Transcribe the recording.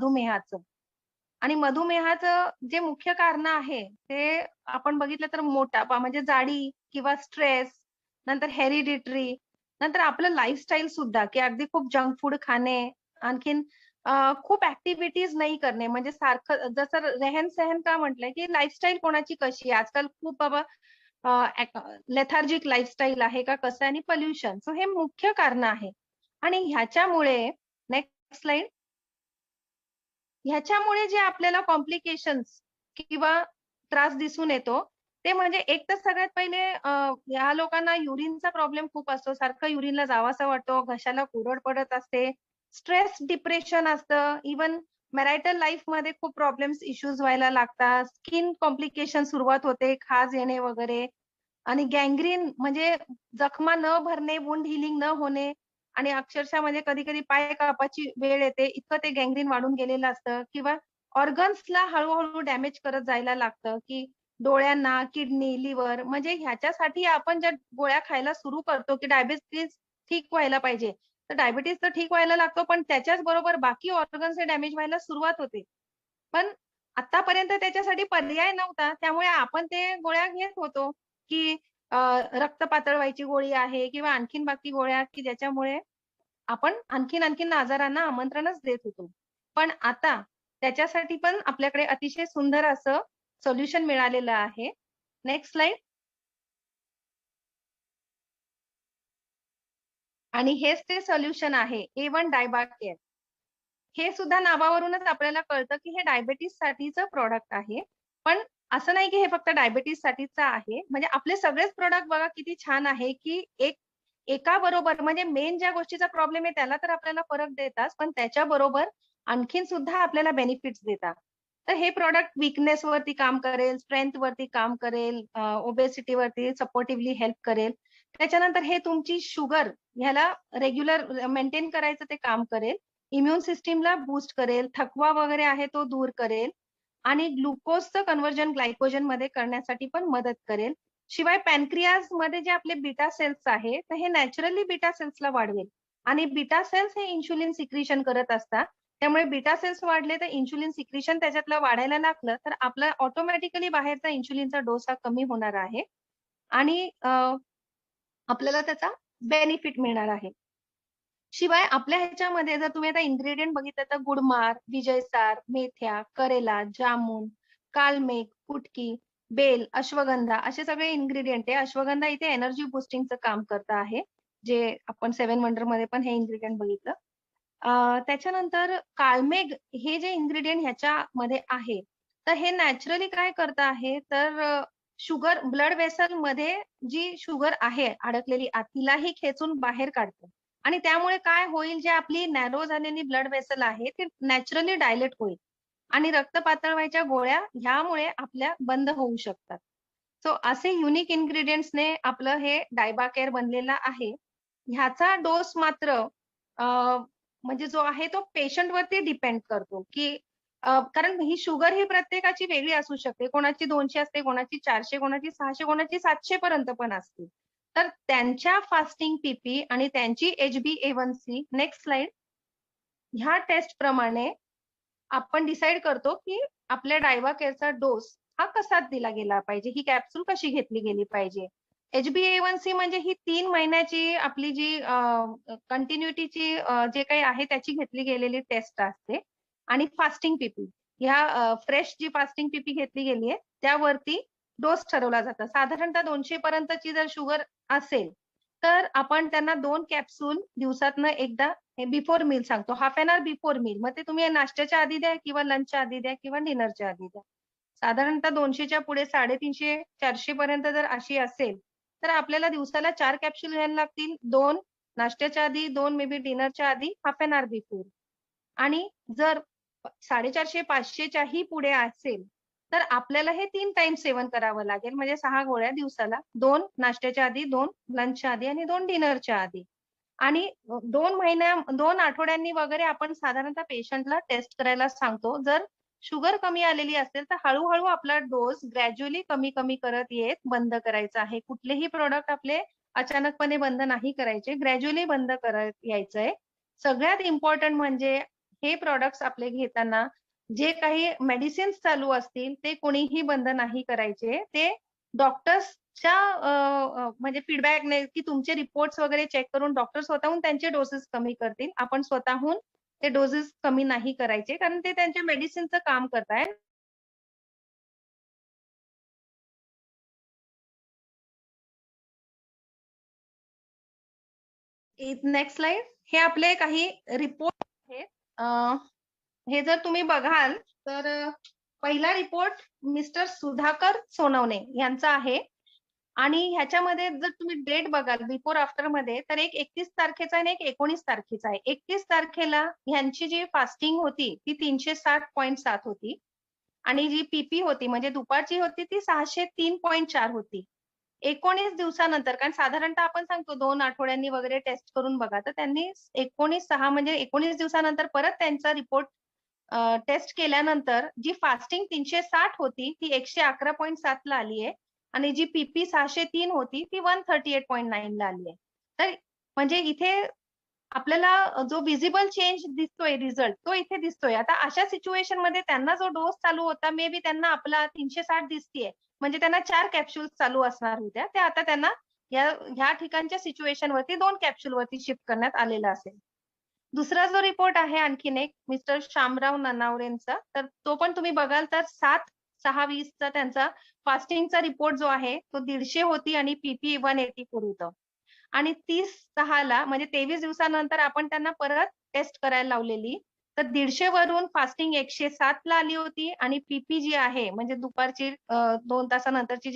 मधुमेहाचं. आणि मधुमेहाचं जे मुख्य कारण आहे, ते आपण बघितलं तर मोटापा म्हणजे जाडी किंवा स्ट्रेस, नंतर हेरिडिटरी, नंतर आपलं लाईफस्टाईल सुद्धा, की अगदी खूप जंक फूड खाणे, आणखीन खूप ॲक्टिव्हिटीज नाही करणे, म्हणजे सारखं जसं रेहन-सहन का म्हटलंय, की लाईफस्टाईल कोणाची कशी आहे? आजकाल खूप बाबा लेथार्जिक लाईफस्टाईल आहे का कसं आहे आणि पोल्युशन. सो हे मुख्य कारण आहे. आणि ह्याच्यामुळे नेक्स्ट स्लाईड. ह्याच्यामुळे जे आपल्याला कॉम्प्लिकेशन्स किंवा त्रास दिसून येतो, ते म्हणजे एक तर सगळ्यात पहिले ह्या लोकांना युरिनचा प्रॉब्लेम खूप असतो. सारखं युरिनला जावासा वाटतो, घशाला कुरड पडत असते, स्ट्रेस, डिप्रेशन असतं, इव्हन मॅरिटल लाईफमध्ये खूप प्रॉब्लेम्स, इश्यूज व्हायला लागतात, स्किन कॉम्प्लिकेशन सुरुवात होते, खाज येणे वगैरे आणि गँग्रीन म्हणजे जखमा न भरणे, वुंड हीलिंग न होणे आणि अक्षरशः म्हणजे कधी-कधी पाय कापायची वेळ येते, इतकं ते गँग्रीन वाढून गेलेलं असतं किंवा ऑर्गन्सला हळू-हळू डॅमेज करत जायला लागतं, की डोळ्यांना, किडनी, लिव्हर म्हणजे ह्याच्यासाठी आपण ज्या गोळ्या खायला सुरू करतो, की डायबिटीज ठीक व्हायला पाहिजे. तर डायबिटीज तर ठीक व्हायला लागतो, पण त्याच्याच बरोबर बाकी ऑर्गन्स हे डॅमेज व्हायला सुरुवात होते. पण आतापर्यंत त्याच्यासाठी पर्याय नव्हता. त्यामुळे आपण ते गोळ्या घेत होतो, की अ, रक्त पातळ व्हायची गोळी आहे किंवा आणखीन बाकी गोळ्या, की ज्याच्यामुळे आपण आणखीन आजारांना आमंत्रणच देत होतो. पण आता त्याच्यासाठी पण आपल्याकडे अतिशय सुंदर असं सोल्युशन मिळालेलं आहे. Next slide. आणि हेच ते सोल्युशन आहे A1 डायबा केअर. हे सुद्धा नावावरूनच आपल्याला कळतं, की हे डायबिटीजसाठीचं प्रॉडक्ट आहे. पण असं नाही, की हे फक्त डायबिटीजसाठीचं आहे. म्हणजे आपले सगळेच प्रॉडक्ट बघा किती छान आहे, की एका बरोबर म्हणजे मेन ज्या गोष्टीचा प्रॉब्लेम आहे त्याला तर आपल्याला फरक देतात, पण त्याच्याबरोबर आणखीन सुद्धा आपल्याला बेनिफिट्स देतात. तर हे प्रॉडक्ट वीकनेसवरती काम करेल, स्ट्रेंथवरती काम करेल, ओबेसिटीवरती सपोर्टिव्हली हेल्प करेल. त्याच्यानंतर हे तुमची शुगर ह्याला रेग्युलर मेंटेन करायचं ते काम करेल. इम्युन सिस्टमला बूस्ट करेल, थकवा वगैरे आहे तो दूर करेल आणि ग्लुकोजचं कन्व्हर्जन ग्लायकोजनमध्ये करण्यासाठी पण मदत करेल. शिवाय पॅनक्रियाजमध्ये जे आपले बीटा सेल्स आहे, तर हे नॅचरली बीटा सेल्सला वाढवेल आणि बीटा सेल्स हे इन्शुलिन सिक्रिशन करत असतात. त्यामुळे बीटा सेल्स वाढले तर इन्शुलिन सिक्रिशन त्याच्यातलं वाढायला लागलं, तर आपला ऑटोमॅटिकली बाहेरचा इन्शुलिनचा डोस हा कमी होणार आहे आणि आपल्याला त्याचा बेनिफिट मिळणार आहे. शिवाय आपल्या ह्याच्यामध्ये जर तुम्ही आता इन्ग्रीडियंट बघितलं तर गुडमार, विजयसार, मेथ्या, करेला, जामुन, कालमेघ, कुटकी, बेल, अश्वगंधा असे सगळे इन्ग्रीडियंट आहे. अश्वगंधा इथे एनर्जी बूस्टिंगचं काम करत आहे. जे आपण 7 वंडरमध्ये पण हे इन्ग्रीडियंट बघितलं. त्याच्यानंतर काळमेघ हे जे इन्ग्रीडियंट ह्याच्यामध्ये आहे, तर हे नॅचरली काय करत आहे, तर शुगर ब्लड व्हेसलमध्ये जी शुगर आहे अडकलेली आत, तिलाही खेचून बाहेर काढतं आणि त्यामुळे काय होईल, जे आपली नॅरो झालेली ब्लड व्हेसल आहे, ती नॅचरली डायलेट होईल आणि रक्त पातळ व्हायच्या गोळ्या ह्यामुळे आपल्या बंद होऊ शकतात. सो असे युनिक इन्ग्रीडियंट्सने आपलं हे डायबा केअर बनलेलं आहे. ह्याचा डोस मात्र अ, म्हणजे जो आहे तो पेशंटवरती डिपेंड करतो, की कारण ही शुगर ही प्रत्येकाची वेगळी असू शकते. कोणाची 200 असते, कोणाची 400, कोणाची 600, कोणाची 700 पर्यंत पण असते. तर त्यांच्या फास्टिंग पीपी आणि त्यांची HbA1c नेक्स्ट स्लाईड ह्या टेस्टप्रमाणे आपण डिसाईड करतो, की आपल्या डायवा केअरचा डोस हा कसा दिला गेला पाहिजे, ही कॅप्सूल कशी घेतली गेली पाहिजे. HbA1c म्हणजे ही 3 महिन्याची आपली जी कंटिन्युटीची जे काही आहे त्याची घेतली गेलेली टेस्ट असते आणि फास्टिंग पीपी ह्या फ्रेश जी फास्टिंग पीपी घेतली गेली आहे, त्यावरती डोस ठरवला जातो. साधारणतः 200 पर्यंतची जर शुगर असेल, तर आपण त्यांना 2 कॅप्सूल दिवसातनं एकदा हे बिफोर मील सांगतो. Half an hour before meal. मग ते तुम्ही नाश्त्याच्या आधी द्या किंवा लंचच्या आधी द्या किंवा डिनरच्या आधी द्या. साधारणतः 200च्या पुढे 350-400 पर्यंत जर अशी असेल, तर आपल्याला दिवसाला 4 कॅप्सूल घ्यायला लागतील. 2 नाश्त्याच्या आधी, 2 मे बी डिनरच्या आधी, हाल्फ एन हॉवर बिफोर. आणि जर 450-500 च्याही पुढे असेल, तर आपल्याला हे 3 टाईम सेवन करावं लागेल. म्हणजे 6 गोळ्या दिवसाला. 2 नाश्त्याच्या आधी, 2 लंचच्या आधी आणि 2 डिनरच्या आधी. आणि 2 आठवड्यांनी वगैरे आपण साधारणतः पेशंटला टेस्ट करायला सांगतो. जर शुगर कमी आलेली असेल, तर हळू-हळू आपला डोस ग्रॅज्युअली कमी-कमी करत येत बंद करायचा आहे. कुठलेही प्रॉडक्ट आपले अचानकपणे बंद नाही करायचे. ग्रॅज्युअली बंद करत यायचंय. सगळ्यात इम्पोर्टंट म्हणजे हे प्रॉडक्ट्स आपले घेताना जे काही मेडिसिन्स चालू असतील ते कोणीही बंद नाही करायचे. ते डॉक्टर्सच्या म्हणजे फीडबॅकने की तुमचे रिपोर्ट्स वगैरे चेक करून डॉक्टर स्वतःहून त्यांचे डोसेस कमी करतील. आपण स्वतःहून ते डोसेस कमी नाही करायचे कारण ते त्यांच्या मेडिसिनचं काम करतायत. Next slide. हे आपले काही रिपोर्ट आहेत. हे जर तुम्ही बघाल तर पहिला रिपोर्ट मिस्टर सुधाकर सोनवणे यांचा आहे आणि ह्याच्यामध्ये जर तुम्ही डेट बघाल बिफोर आफ्टर मध्ये तर एक 31 तारखेचा आणि एक 19 तारखेचा आहे. 31 तारखेला ह्यांची जी फास्टिंग होती ती 360.7 होती आणि जी पीपी होती म्हणजे दुपारची होती ती 603.4 होती. 19 दिवसानंतर कारण साधारणतः आपण सांगतो 2 आठवड्यांनी वगैरे टेस्ट करून बघा. तर त्यांनी 19/6 म्हणजे 19 दिवसानंतर परत त्यांचा रिपोर्ट टेस्ट केल्यानंतर जी फास्टिंग 360 होती ती 111.7 ला आली आहे आणि जी पीपी 603 होती ती 138.9 ला आली आहे. तर म्हणजे इथे आपल्याला जो व्हिजिबल चेंज दिसतोय रिझल्ट तो इथे दिसतोय. आता अशा सिच्युएशन मध्ये त्यांना जो डोस चालू होता मे बी त्यांना आपला 360 दिसतीये. म्हणजे त्यांना 4 कॅप्सूल्स चालू असणार होत्या. त्या आता त्यांना ह्या ठिकाणच्या सिच्युएशन वरती 2 कॅप्सूल वरती शिफ्ट करण्यात आलेला असेल. दुसरा जो रिपोर्ट आहे आणखीन एक मिस्टर शामराव ननावरेंचा तर तो पण तुम्ही बघाल तर 7/6/20 चा त्यांचा फास्टिंगचा रिपोर्ट जो आहे तो 150 होती आणि पीपी 184 होतं. आणि 30/6 ला म्हणजे 23 दिवसानंतर आपण त्यांना परत टेस्ट करायला लावलेली. तर 150 वरून फास्टिंग 107 ला आली होती आणि पीपी जी आहे म्हणजे दुपारची 2 तासानंतरची